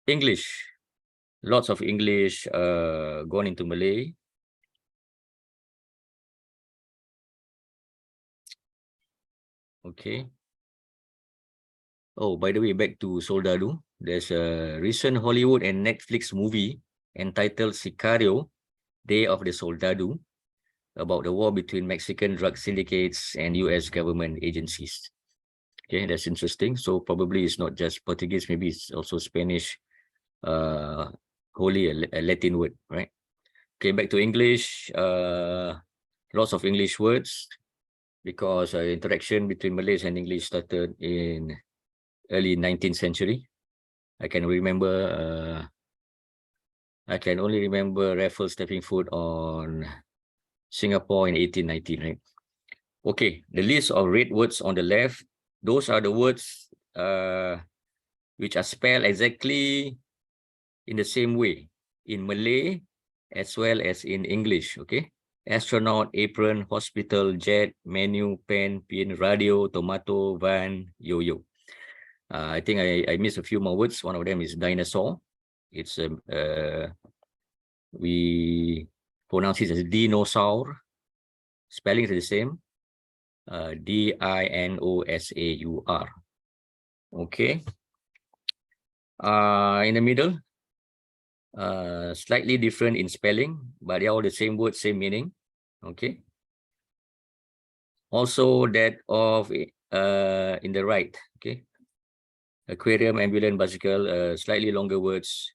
English. Lots of English gone into Malay. Okay. Oh, by the way, back to Soldado. There's a recent Hollywood and Netflix movie entitled Sicario, Day of the Soldado, about the war between Mexican drug syndicates and US government agencies. Okay, that's interesting. So probably it's not just Portuguese, maybe it's also Spanish, wholly a Latin word, right? Okay, back to English. Lots of English words because interaction between Malays and English started in early 19th century. I can remember, I can only remember Raffles stepping foot on Singapore in 1819, right? Okay, the list of red words on the left, those are the words which are spelled exactly in the same way in Malay as well as in English, okay? Astronaut, apron, hospital, jet, menu, pen, pin, radio, tomato, van, yo-yo. I think I missed a few more words. One of them is dinosaur. It's we pronounce it as dinosaur. Spelling is the same. D-I-N-O-S-A-U-R. Okay. In the middle, slightly different in spelling, but they're all the same word, same meaning. Okay. Also that of in the right. Okay. Aquarium, ambulance, bicycle, slightly longer words.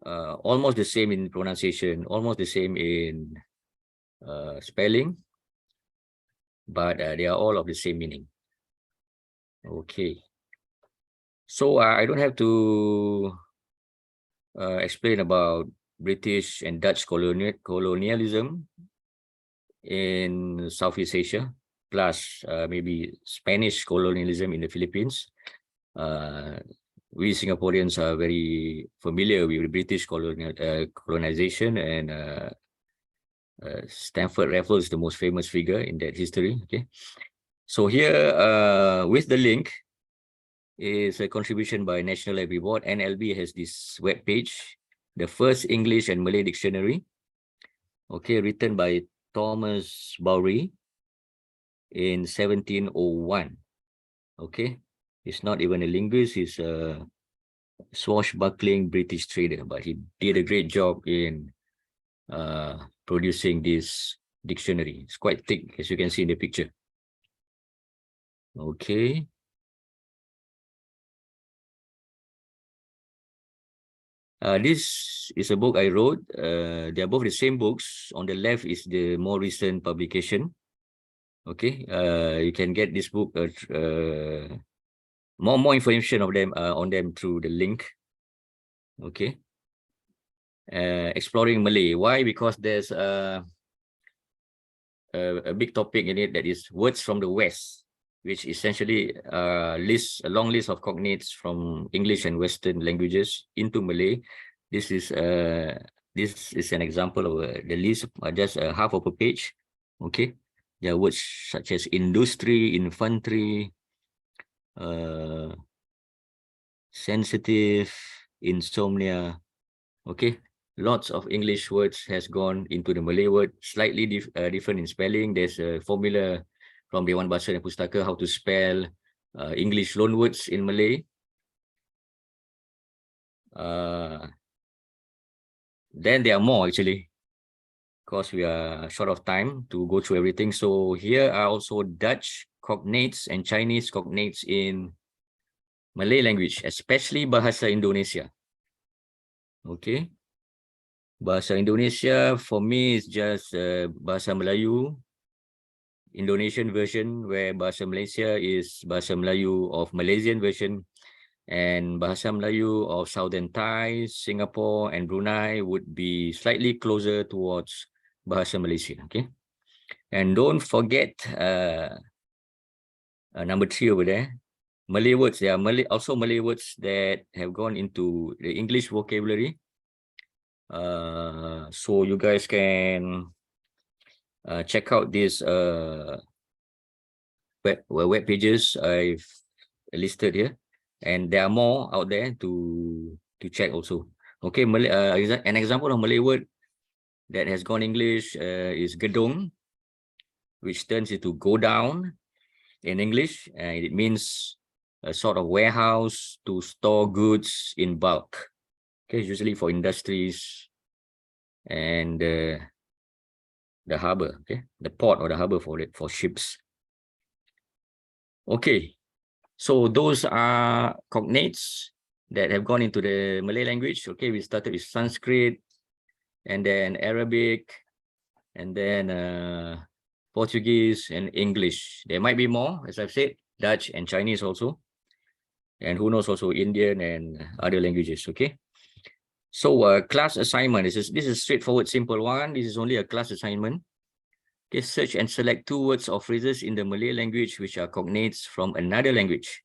Almost the same in pronunciation, almost the same in spelling, but they are all of the same meaning. Okay. So I don't have to explain about British and Dutch colonialism in Southeast Asia, plus maybe Spanish colonialism in the Philippines. We Singaporeans are very familiar with British colonization, and Stanford Raffles is the most famous figure in that history. Okay, so here with the link is a contribution by National Library Board. NLB has this web page, the first English and Malay dictionary. Okay, written by Thomas Bowry in 1701. Okay, he's not even a linguist, he's a swashbuckling British trader, but he did a great job in producing this dictionary. It's quite thick, as you can see in the picture. Okay. This is a book I wrote. They are both the same books. On the left is the more recent publication. Okay, you can get this book, more information of them on them through the link. Okay. Exploring Malay. Why? Because there's a big topic in it that is words from the West, which essentially lists a long list of cognates from English and Western languages into Malay. This is an example of the list, just half of a page. Okay, there are words such as industry, infantry, sensitive, insomnia. Okay, lots of English words has gone into the Malay word, slightly different in spelling. There's a formula from Dewan Bahasa dan Pustaka how to spell English loan words in Malay. Then there are more actually, because we are short of time to go through everything. So here are also Dutch cognates and Chinese cognates in Malay language, especially Bahasa Indonesia. Okay. Bahasa Indonesia for me is just Bahasa Melayu, Indonesian version, where Bahasa Malaysia is Bahasa Melayu of Malaysian version, and Bahasa Melayu of Southern Thai, Singapore, and Brunei would be slightly closer towards Bahasa Malaysia. Okay, and don't forget number 3 over there, Malay words. There are also Malay words that have gone into the English vocabulary. So you guys can check out these web pages I've listed here, and there are more out there to to check also. Okay, Malay, an example of Malay word that has gone English is gedung, which turns into go down in English, and it means a sort of warehouse to store goods in bulk. Okay, usually for industries and the harbor, okay, the port or the harbor for ships. Okay, so those are cognates that have gone into the Malay language. Okay, we started with Sanskrit, and then Arabic, and then Portuguese and English. There might be more, as I've said, Dutch and Chinese also, and who knows, also Indian and other languages. Okay, so class assignment, this is straightforward, simple one. This is only a class assignment. Okay, search and select 2 words or phrases in the Malay language which are cognates from another language.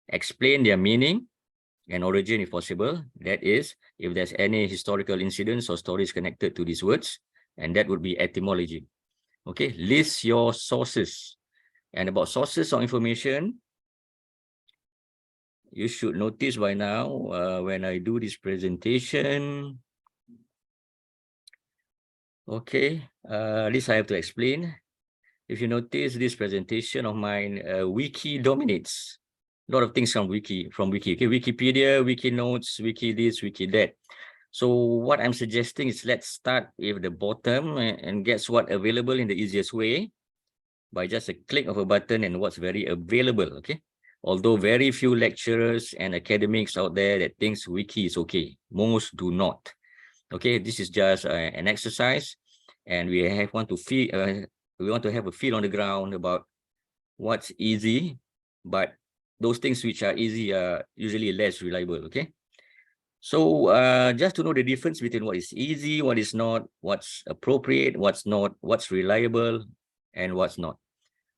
Explain their meaning and origin if possible. That is, if there's any historical incidents or stories connected to these words, and that would be etymology. Okay, list your sources. And about sources of information, you should notice by now when I do this presentation. Okay, this I have to explain. If you notice this presentation of mine, wiki dominates. A lot of things from wiki. Okay, Wikipedia, wiki notes, wiki this, wiki that. So what I'm suggesting is let's start with the bottom and guess what available in the easiest way by just a click of a button and what's very available. Okay, although very few lecturers and academics out there that thinks wiki is okay, most do not. Okay, this is just an exercise, and we want to have a feel on the ground about what's easy, but those things which are easy are usually less reliable. Okay, so just to know the difference between what is easy, what is not, what's appropriate, what's not, what's reliable, and what's not.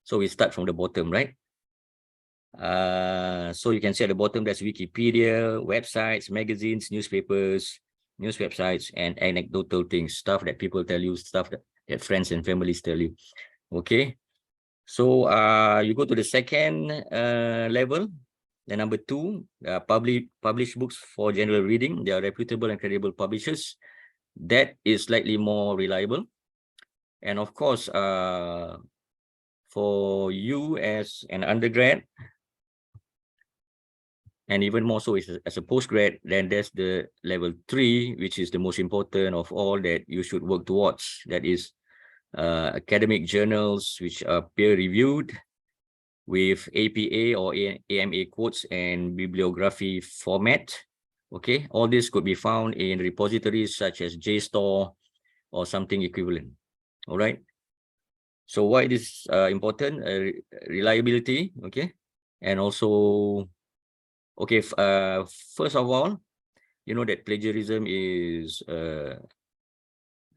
So we start from the bottom, right? So you can see at the bottom, there's Wikipedia, websites, magazines, newspapers, news websites, and anecdotal things, stuff that people tell you, stuff that friends and families tell you. Okay, so you go to the second level. The number 2, published books for general reading. They are reputable and credible publishers. That is slightly more reliable. And of course, for you as an undergrad, and even more so as a postgrad, then there's the level 3, which is the most important of all that you should work towards. That is academic journals which are peer-reviewed with APA or AMA quotes and bibliography format. Okay, all this could be found in repositories such as JSTOR or something equivalent. All right. So why this important? Reliability. Okay, and also, okay, first of all, you know that plagiarism is a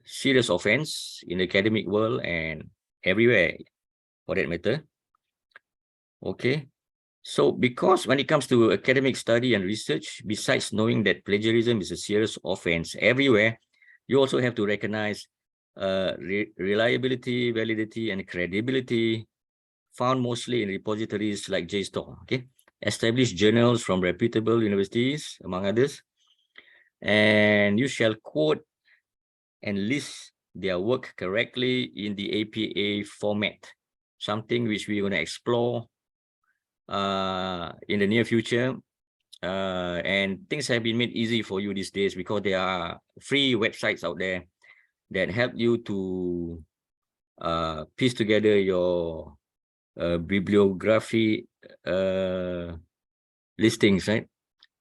serious offense in the academic world and everywhere for that matter. Okay, so because when it comes to academic study and research, besides knowing that plagiarism is a serious offense everywhere, you also have to recognize reliability, validity, and credibility found mostly in repositories like JSTOR. Okay, established journals from reputable universities, among others, and you shall quote and list their work correctly in the APA format, something which we're going to explore in the near future. And things have been made easy for you these days because there are free websites out there that help you to piece together your bibliography listings, right,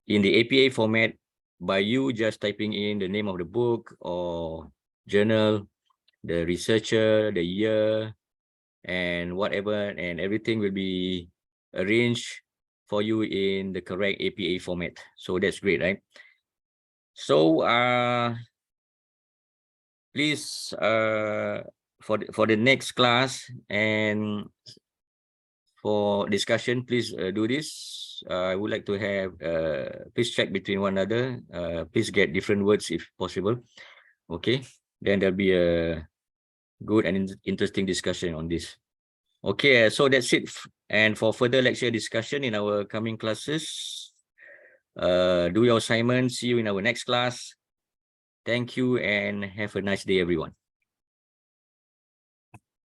in the APA format by you just typing in the name of the book or journal, the researcher, the year, and whatever, and everything will be arranged for you in the correct APA format. So that's great, right? So please for the next class and for discussion, please do this. I would like to have please check between one another. Please get different words if possible. Okay, then there'll be a good and interesting discussion on this. Okay, so that's it. And for further lecture discussion in our coming classes, Do your assignment. See you in our next class. Thank you and have a nice day, everyone.